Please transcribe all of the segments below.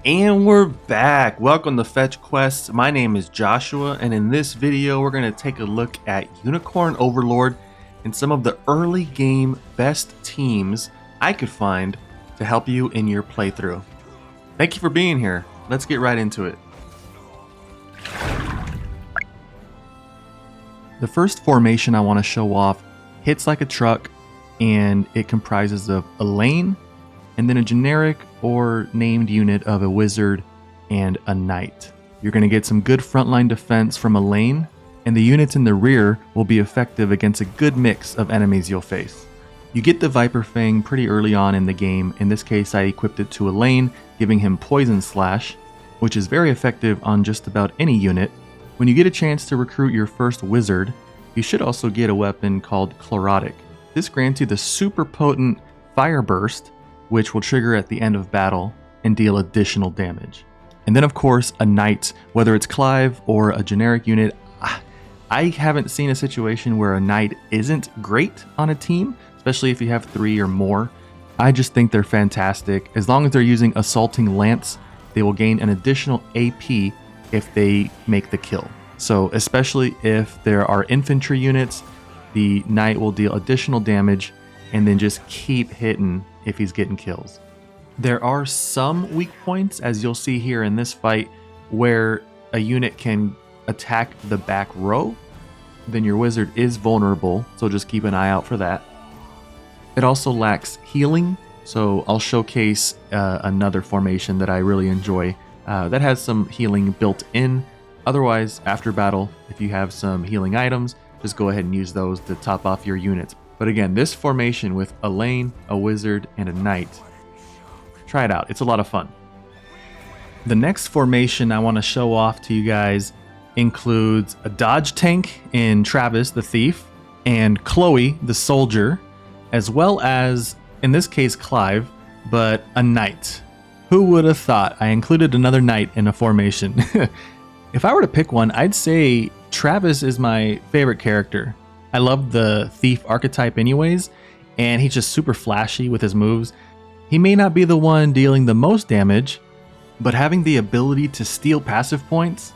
And we're back. Welcome to Fetch Quests. My name is Joshua, and in this video we're going to take a look at Unicorn Overlord and some of the early game best teams I could find to help you in your playthrough. Thank you for being here. Let's get right into it. The first formation I want to show off hits like a truck, and it comprises of a lane and then a generic or named unit of a wizard and a knight. You're going to get some good frontline defense from a lane, and the units in the rear will be effective against a good mix of enemies you'll face. You get the Viper Fang pretty early on in the game. In this case, I equipped it to a lane, giving him Poison Slash, which is very effective on just about any unit. When you get a chance to recruit your first wizard, you should also get a weapon called Chlorotic. This grants you the super potent Fire Burst, which will trigger at the end of battle and deal additional damage. And then of course a knight, whether it's Clive or a generic unit. I haven't seen a situation where a knight isn't great on a team, especially if you have 3 or more. I just think they're fantastic. As long as they're using Assaulting Lance, they will gain an additional AP if they make the kill. So especially if there are infantry units, the knight will deal additional damage and then just keep hitting if he's getting kills. There are some weak points, as you'll see here in this fight, where a unit can attack the back row. Then your wizard is vulnerable, so just keep an eye out for that. It also lacks healing, so I'll showcase another formation that I really enjoy that has some healing built in. Otherwise, after battle, if you have some healing items, just go ahead and use those to top off your units. But again, this formation with a lane, a wizard, and a knight, try it out. It's a lot of fun. The next formation I want to show off to you guys includes a dodge tank in Travis the Thief and Chloe the Soldier, as well as, in this case, Clive, but a knight. Who would have thought I included another knight in a formation? If I were to pick one, I'd say Travis is my favorite character. I love the thief archetype anyways, and he's just super flashy with his moves. He may not be the one dealing the most damage, but having the ability to steal passive points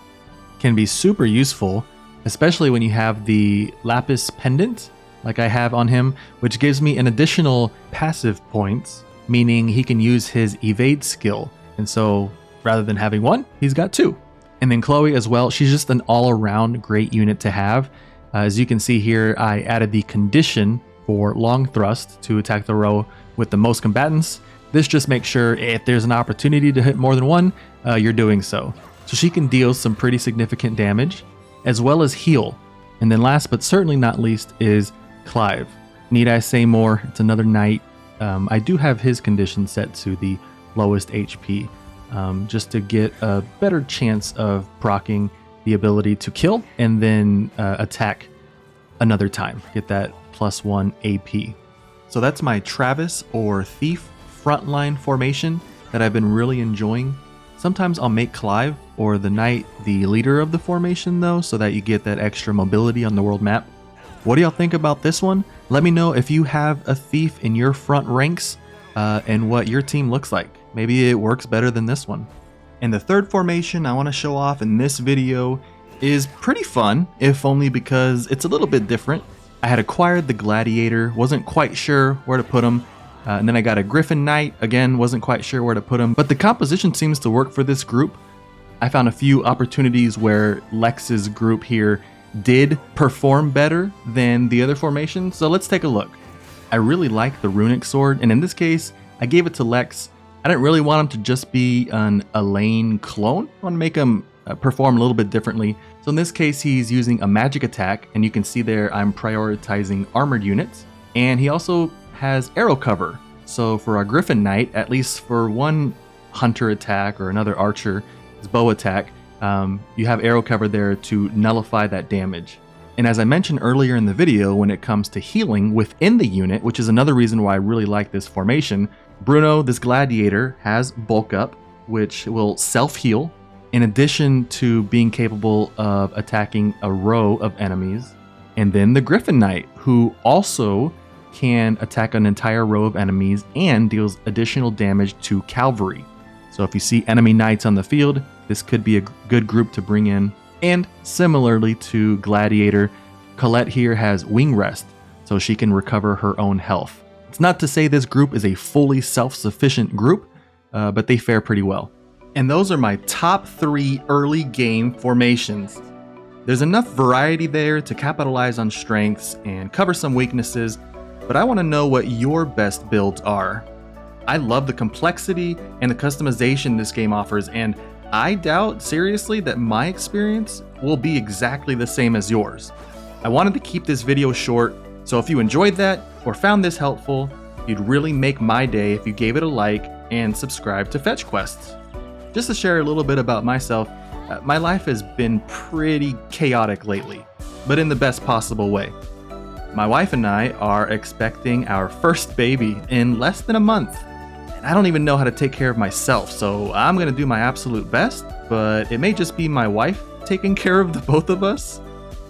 can be super useful, especially when you have the Lapis Pendant, like I have on him, which gives me an additional passive points, meaning he can use his evade skill. And so rather than having one, he's got 2. And then Chloe as well, she's just an all-around great unit to have. As you can see here, I added the condition for long thrust to attack the row with the most combatants. This just makes sure if there's an opportunity to hit more than one, you're doing so. So she can deal some pretty significant damage, as well as heal. And then last but certainly not least is Clive. Need I say more? It's another knight. I do have his condition set to the lowest HP, just to get a better chance of proccing the ability to kill and then attack another time. Get that +1 AP. So that's my Travis or Thief frontline formation that I've been really enjoying. Sometimes I'll make Clive or the Knight the leader of the formation though, so that you get that extra mobility on the world map. What do y'all think about this one? Let me know if you have a Thief in your front ranks and what your team looks like. Maybe it works better than this one. And the third formation I want to show off in this video is pretty fun, if only because it's a little bit different. I had acquired the Gladiator, wasn't quite sure where to put him, and then I got a Griffin Knight, again, wasn't quite sure where to put him, but the composition seems to work for this group. I found a few opportunities where Lex's group here did perform better than the other formations, so let's take a look. I really like the Runic Sword, and in this case, I gave it to Lex. I didn't really want him to just be an Elaine clone. I want to make him perform a little bit differently. So in this case, he's using a magic attack, and you can see there I'm prioritizing armored units. And he also has arrow cover. So for our Griffin Knight, at least for one hunter attack or another archer, his bow attack, you have arrow cover there to nullify that damage. And as I mentioned earlier in the video, when it comes to healing within the unit, which is another reason why I really like this formation, Bruno, this Gladiator, has bulk up, which will self-heal, in addition to being capable of attacking a row of enemies. And then the Griffin Knight, who also can attack an entire row of enemies and deals additional damage to cavalry. So if you see enemy knights on the field, this could be a good group to bring in. And similarly to Gladiator, Colette here has Wing Rest, so she can recover her own health. It's not to say this group is a fully self-sufficient group, but they fare pretty well. And those are my top 3 early game formations. There's enough variety there to capitalize on strengths and cover some weaknesses, but I want to know what your best builds are. I love the complexity and the customization this game offers, and I doubt seriously that my experience will be exactly the same as yours. I wanted to keep this video short, so if you enjoyed that or found this helpful, you'd really make my day if you gave it a like and subscribe to Fetch Quests. Just to share a little bit about myself, my life has been pretty chaotic lately, but in the best possible way. My wife and I are expecting our first baby in less than a month. I don't even know how to take care of myself, so I'm gonna do my absolute best, but it may just be my wife taking care of the both of us.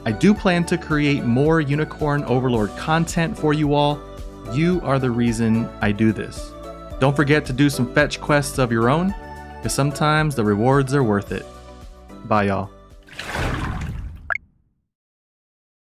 I do plan to create more Unicorn Overlord content for you all. You are the reason I do this. Don't forget to do some fetch quests of your own, because sometimes the rewards are worth it. Bye, y'all.